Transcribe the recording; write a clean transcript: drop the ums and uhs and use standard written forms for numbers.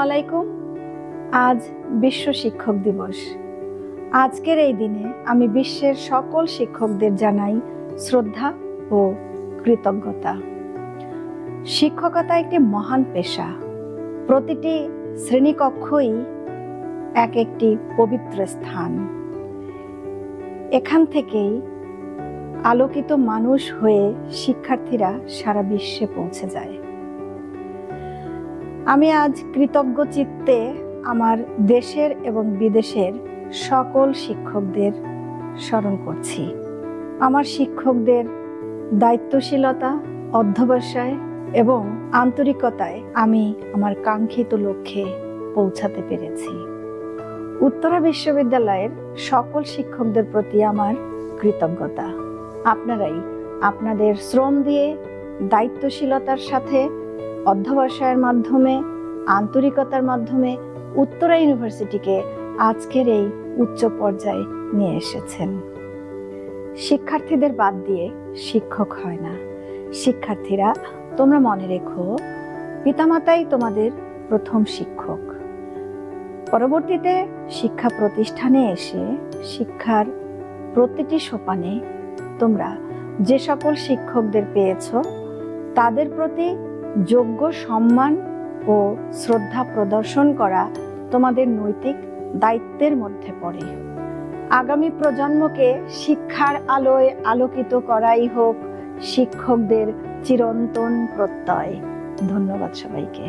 আলাইকুম। আজ বিশ্ব শিক্ষক দিবস। আজকের এই দিনে আমি বিশ্বের সকল শিক্ষকদের জানাই শ্রদ্ধা ও কৃতজ্ঞতা। শিক্ষকতা একটি মহান পেশা। প্রতিটি শ্রেণীকক্ষই এক একটি পবিত্র স্থান। এখান থেকেই আলোকিত মানুষ হয়ে শিক্ষার্থীরা সারা বিশ্বে পৌঁছে যায়। আমি আজ কৃতজ্ঞ চিত্তে আমার দেশের এবং বিদেশের সকল শিক্ষকদের স্মরণ করছি। আমার শিক্ষকদের দায়িত্বশীলতা, অধ্যবসায় এবং আন্তরিকতায় আমি আমার কাঙ্ক্ষিত লক্ষ্যে পৌঁছাতে পেরেছি। উত্তরা বিশ্ববিদ্যালয়ের সকল শিক্ষকদের প্রতি আমার কৃতজ্ঞতা। আপনারাই আপনাদের শ্রম দিয়ে, দায়িত্বশীলতার সাথে, অধ্যবসায়ের মাধ্যমে, আন্তরিকতার মাধ্যমে উত্তরা ইউনিভার্সিটিকে আজকের এই উচ্চ পর্যায়ে নিয়ে এসেছেন। শিক্ষার্থীদের বাদ দিয়ে শিক্ষক হয় না। শিক্ষার্থীরা, তোমরা মনে রেখো, পিতামাতাই তোমাদের প্রথম শিক্ষক। পরবর্তীতে শিক্ষা প্রতিষ্ঠানে এসে শিক্ষার প্রতিটি সোপানে তোমরা যে সকল শিক্ষকদের পেয়েছ তাদের প্রতি যোগ্য সম্মান ও শ্রদ্ধা প্রদর্শন করা তোমাদের নৈতিক দায়িত্বের মধ্যে পড়ে। আগামী প্রজন্মকে শিক্ষার আলোয় আলোকিত করাই হোক শিক্ষকদের চিরন্তন প্রত্যয়। ধন্যবাদ সবাইকে।